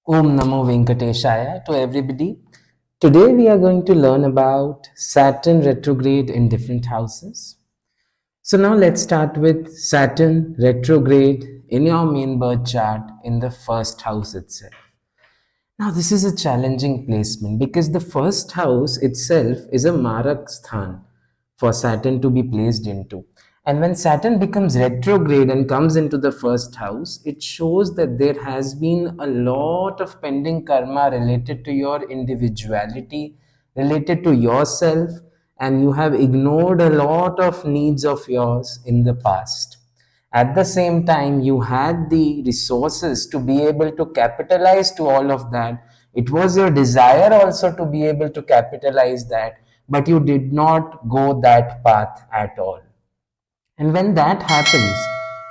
Namo Venkatesaya to everybody. Today we are going to learn about Saturn retrograde in different houses. So now let's start with Saturn retrograde in your main birth chart in the first house itself. Now this is a challenging placement because the first house itself is a Marak Sthan for Saturn to be placed into. And when Saturn becomes retrograde and comes into the first house, it shows that there has been a lot of pending karma related to your individuality, related to yourself, and you have ignored a lot of needs of yours in the past. At the same time, you had the resources to be able to capitalize to all of that. It was your desire also to be able to capitalize that, but you did not go that path at all. And when that happens,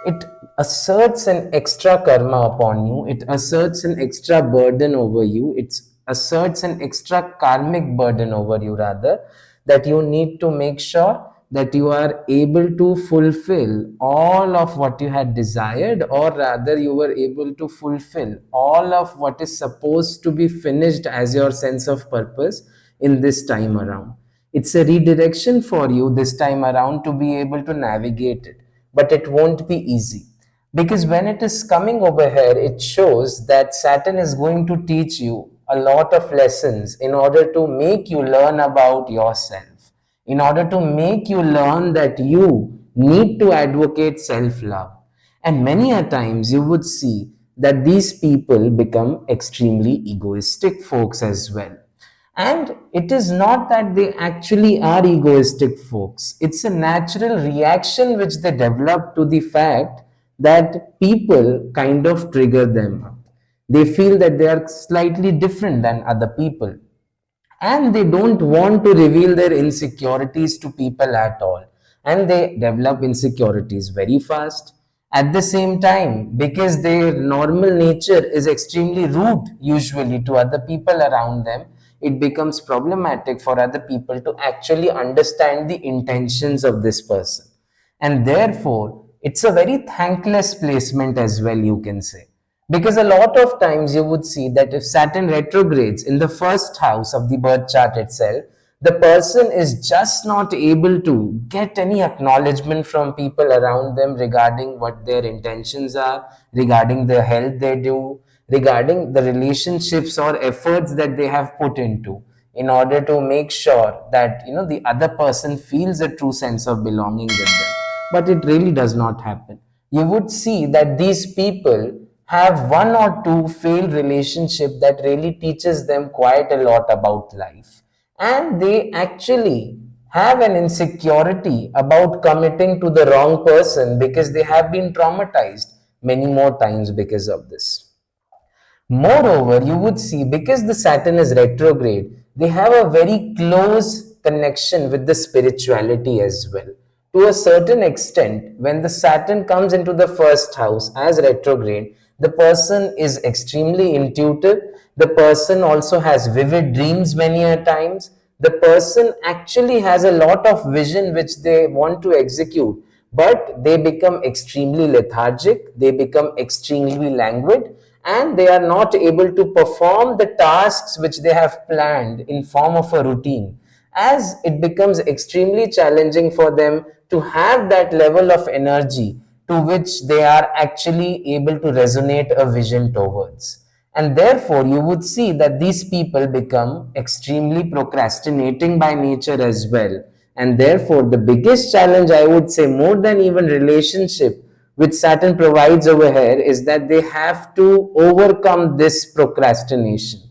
it asserts an extra karma upon you, it asserts an extra burden over you, it asserts an extra karmic burden over you, rather, that you need to make sure that you are able to fulfill all of what you had desired, or rather, you were able to fulfill all of what is supposed to be finished as your sense of purpose in this time around. It's a redirection for you this time around to be able to navigate it, but it won't be easy. Because when it is coming over here, it shows that Saturn is going to teach you a lot of lessons in order to make you learn about yourself, in order to make you learn that you need to advocate self love. And many a times you would see that these people become extremely egoistic folks as well. And it is not that they actually are egoistic folks. It's a natural reaction which they develop to the fact that people kind of trigger them. They feel that they are slightly different than other people. And they don't want to reveal their insecurities to people at all. And they develop insecurities very fast. At the same time, because their normal nature is extremely rude usually to other people around them, it becomes problematic for other people to actually understand the intentions of this person. And therefore, it's a very thankless placement as well, you can say. Because a lot of times you would see that if Saturn retrogrades in the first house of the birth chart itself, the person is just not able to get any acknowledgement from people around them regarding what their intentions are, regarding the health they do, regarding the relationships or efforts that they have put into in order to make sure that the other person feels a true sense of belonging with them. But it really does not happen. You would see that these people have one or two failed relationship that really teaches them quite a lot about life, and they actually have an insecurity about committing to the wrong person because they have been traumatized many more times because of this. Moreover, you would see because the Saturn is retrograde, they have a very close connection with the spirituality as well. To a certain extent, when the Saturn comes into the first house as retrograde, the person is extremely intuitive. The person also has vivid dreams many a times. The person actually has a lot of vision which they want to execute, but they become extremely lethargic, they become extremely languid, and they are not able to perform the tasks which they have planned in form of a routine, as it becomes extremely challenging for them to have that level of energy to which they are actually able to resonate a vision towards. And therefore, you would see that these people become extremely procrastinating by nature as well. And therefore, the biggest challenge, I would say, more than even relationship, which Saturn provides over here, is that they have to overcome this procrastination.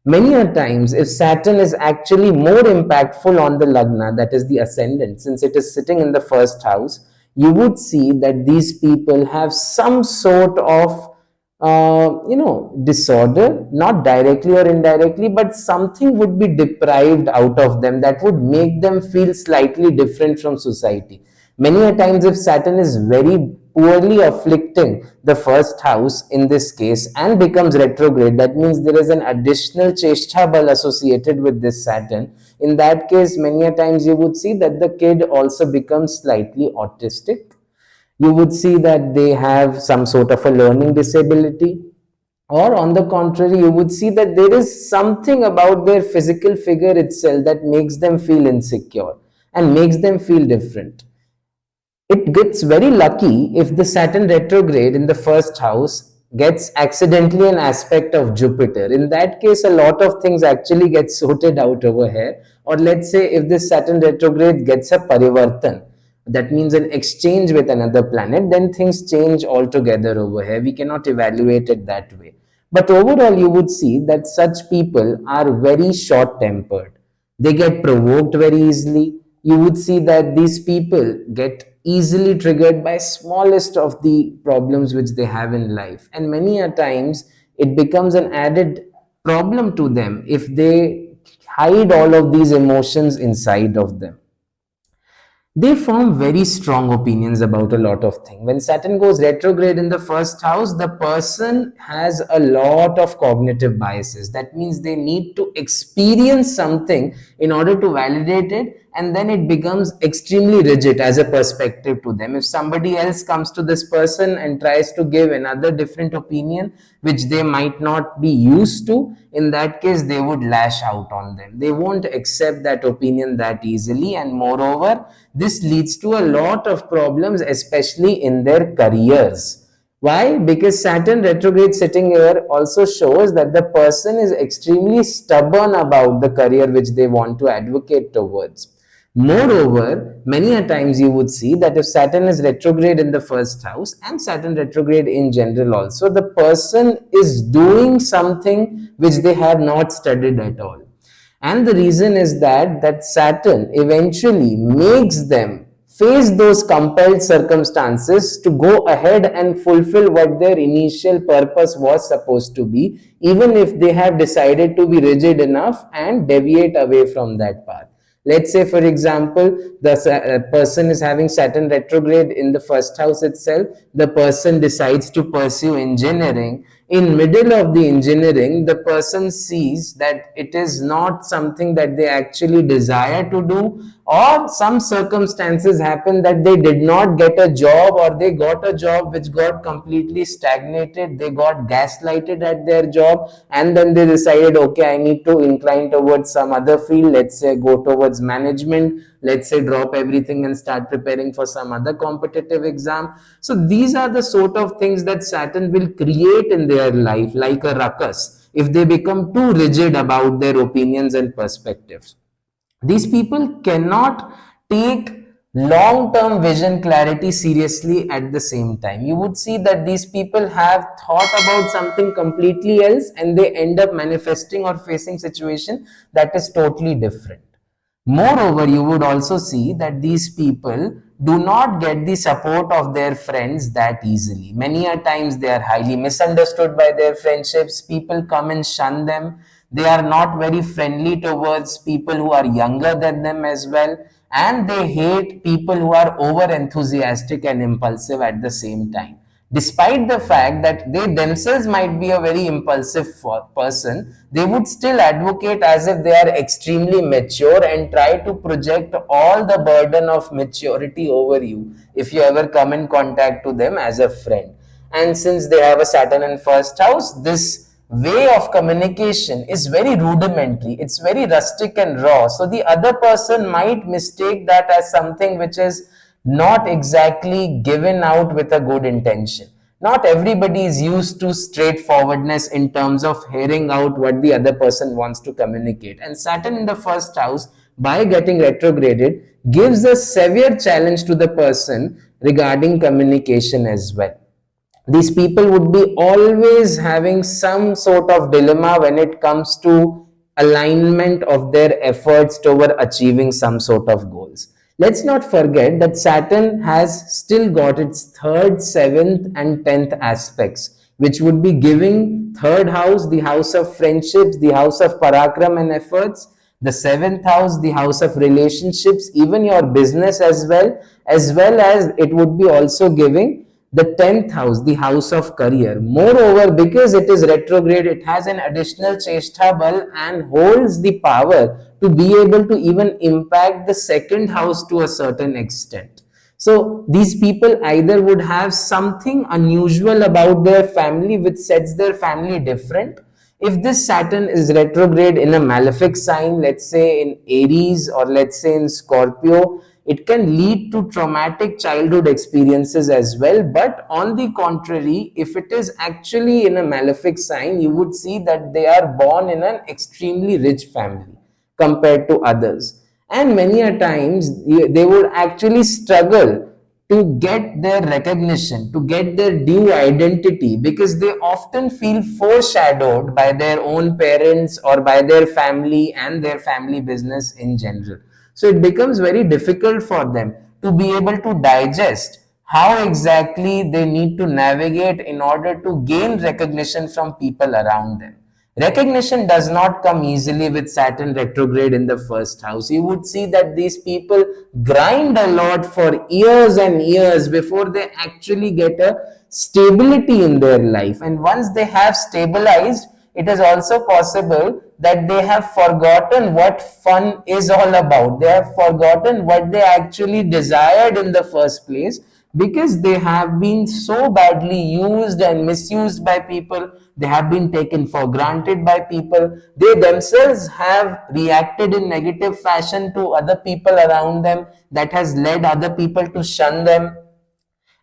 Many a times, if Saturn is actually more impactful on the Lagna, that is the ascendant, since it is sitting in the first house, you would see that these people have some sort of disorder, not directly or indirectly, but something would be deprived out of them that would make them feel slightly different from society. Many a times, if Saturn is very poorly afflicting the first house in this case and becomes retrograde, that means there is an additional cheshta bal associated with this Saturn. In that case, many a times you would see that the kid also becomes slightly autistic. You would see that they have some sort of a learning disability. Or on the contrary, you would see that there is something about their physical figure itself that makes them feel insecure and makes them feel different. It gets very lucky if the Saturn retrograde in the first house gets accidentally an aspect of Jupiter. In that case, a lot of things actually get sorted out over here. Or let's say if this Saturn retrograde gets a parivartan, that means an exchange with another planet, then things change altogether over here. We cannot evaluate it that way. But overall, you would see that such people are very short tempered. They get provoked very easily. You would see that these people get easily triggered by smallest of the problems which they have in life, and many a times it becomes an added problem to them if they hide all of these emotions inside of them. They form very strong opinions about a lot of things. When Saturn goes retrograde in the first house, the person has a lot of cognitive biases. That means they need to experience something in order to validate it, and then it becomes extremely rigid as a perspective to them. If somebody else comes to this person and tries to give another different opinion which they might not be used to, in that case they would lash out on them. They won't accept that opinion that easily, and moreover this leads to a lot of problems, especially in their careers. Why? Because Saturn retrograde sitting here also shows that the person is extremely stubborn about the career which they want to advocate towards. Moreover, many a times you would see that if Saturn is retrograde in the first house and Saturn retrograde in general also, the person is doing something which they have not studied at all. And the reason is that Saturn eventually makes them face those compelled circumstances to go ahead and fulfill what their initial purpose was supposed to be, even if they have decided to be rigid enough and deviate away from that path. Let's say, for example, the person is having Saturn retrograde in the first house itself. The person decides to pursue engineering. In middle of the engineering, the person sees that it is not something that they actually desire to do, or some circumstances happen that they did not get a job, or they got a job which got completely stagnated. They got gaslighted at their job, and then they decided, okay, I need to incline towards some other field. Let's say go towards management. Let's say drop everything and start preparing for some other competitive exam. So these are the sort of things that Saturn will create in their life, like a ruckus, if they become too rigid about their opinions and perspectives. These people cannot take long term vision clarity seriously at the same time. You would see that these people have thought about something completely else, and they end up manifesting or facing situation that is totally different. Moreover, you would also see that these people do not get the support of their friends that easily. Many a times they are highly misunderstood by their friendships. People come and shun them. They are not very friendly towards people who are younger than them as well. And they hate people who are over enthusiastic and impulsive at the same time, despite the fact that they themselves might be a very impulsive person. They would still advocate as if they are extremely mature and try to project all the burden of maturity over you if you ever come in contact to them as a friend. And since they have a Saturn in first house, this way of communication is very rudimentary, it's very rustic and raw, so the other person might mistake that as something which is not exactly given out with a good intention. Not everybody is used to straightforwardness in terms of hearing out what the other person wants to communicate. And Saturn in the first house, by getting retrograded, gives a severe challenge to the person regarding communication as well. These people would be always having some sort of dilemma when it comes to alignment of their efforts toward achieving some sort of goals. Let's not forget that Saturn has still got its third, seventh, and 10th aspects, which would be giving third house, the house of friendships, the house of parakram and efforts, the seventh house, the house of relationships, even your business as well as it would be also giving the 10th house, the house of career. Moreover, because it is retrograde, it has an additional cheshta bal and holds the power to be able to even impact the second house to a certain extent. So these people either would have something unusual about their family which sets their family different. If this Saturn is retrograde in a malefic sign, let's say in Aries or let's say in Scorpio, it can lead to traumatic childhood experiences as well. But on the contrary, if it is actually in a malefic sign, you would see that they are born in an extremely rich family compared to others. And many a times they would actually struggle to get their recognition, to get their due identity, because they often feel foreshadowed by their own parents or by their family and their family business in general. So it becomes very difficult for them to be able to digest how exactly they need to navigate in order to gain recognition from people around them. Recognition does not come easily with Saturn retrograde in the first house. You would see that these people grind a lot for years and years before they actually get a stability in their life. And once they have stabilized, it is also possible that they have forgotten what fun is all about. They have forgotten what they actually desired in the first place, because they have been so badly used and misused by people. They have been taken for granted by people. They themselves have reacted in negative fashion to other people around them, that has led other people to shun them,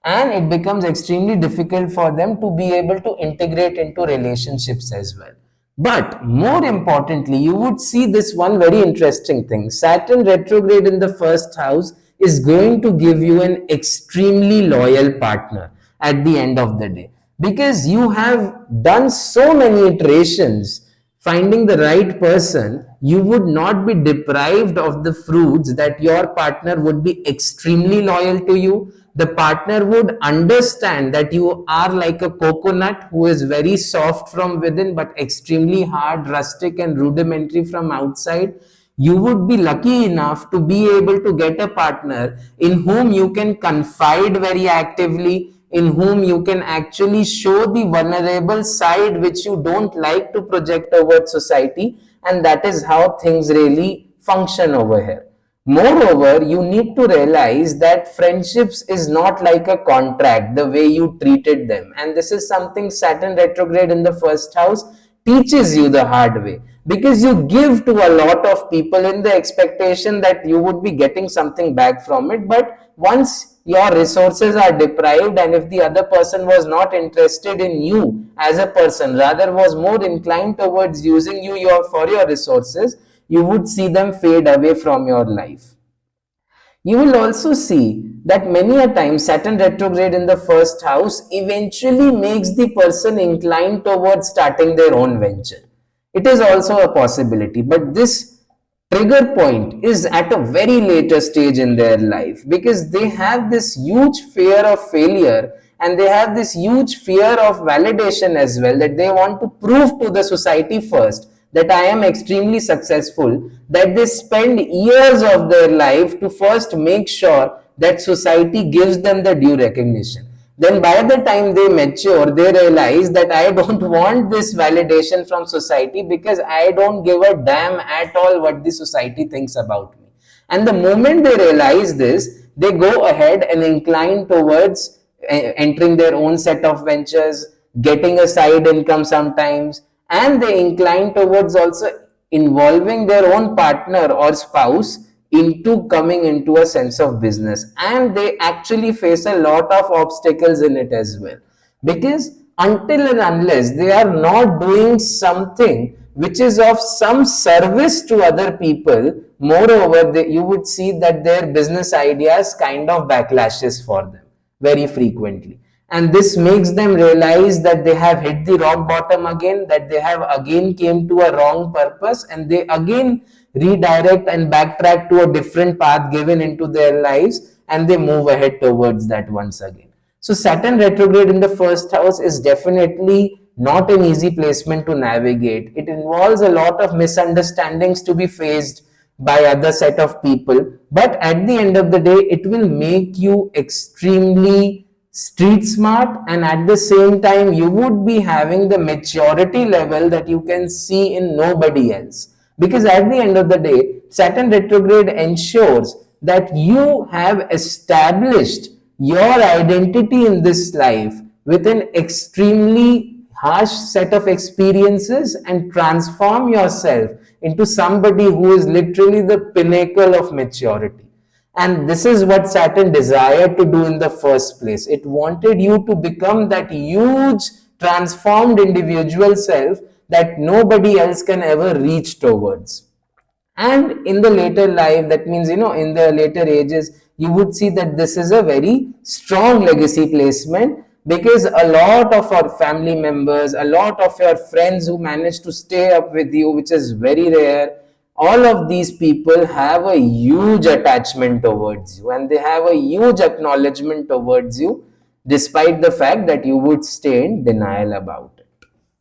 and it becomes extremely difficult for them to be able to integrate into relationships as well. But more importantly, you would see this one very interesting thing. Saturn retrograde in the first house is going to give you an extremely loyal partner at the end of the day, because you have done so many iterations finding the right person. You would not be deprived of the fruits that your partner would be extremely loyal to you. The partner would understand that you are like a coconut who is very soft from within but extremely hard, rustic, and rudimentary from outside. You would be lucky enough to be able to get a partner in whom you can confide very actively, in whom you can actually show the vulnerable side which you don't like to project towards society, and that is how things really function over here. Moreover, you need to realize that friendships is not like a contract the way you treated them. And this is something Saturn retrograde in the first house teaches you the hard way, because you give to a lot of people in the expectation that you would be getting something back from it. But once your resources are deprived, and if the other person was not interested in you as a person, rather was more inclined towards using you for your resources, you would see them fade away from your life. You will also see that many a time Saturn retrograde in the first house eventually makes the person inclined towards starting their own venture. It is also a possibility, but this trigger point is at a very later stage in their life, because they have this huge fear of failure, and they have this huge fear of validation as well, that they want to prove to the society first that I am extremely successful, that they spend years of their life to first make sure that society gives them the due recognition. Then by the time they mature, they realize that I don't want this validation from society, because I don't give a damn at all what the society thinks about me. And the moment they realize this, they go ahead and incline towards entering their own set of ventures, getting a side income sometimes, and they incline towards also involving their own partner or spouse into coming into a sense of business. And they actually face a lot of obstacles in it as well, because until and unless they are not doing something which is of some service to other people, moreover you would see that their business ideas kind of backlashes for them very frequently. And this makes them realize that they have hit the rock bottom again, that they have again came to a wrong purpose, and they again redirect and backtrack to a different path given into their lives, and they move ahead towards that once again. So Saturn retrograde in the first house is definitely not an easy placement to navigate. It involves a lot of misunderstandings to be faced by other set of people, but at the end of the day it will make you extremely street smart, and at the same time you would be having the maturity level that you can see in nobody else. Because at the end of the day, Saturn retrograde ensures that you have established your identity in this life with an extremely harsh set of experiences and transform yourself into somebody who is literally the pinnacle of maturity. And this is what Saturn desired to do in the first place. It wanted you to become that huge transformed individual self that nobody else can ever reach towards. And in the later life, that means, in the later ages, you would see that this is a very strong legacy placement, because a lot of our family members, a lot of your friends who manage to stay up with you, which is very rare, all of these people have a huge attachment towards you, and they have a huge acknowledgement towards you, despite the fact that you would stay in denial about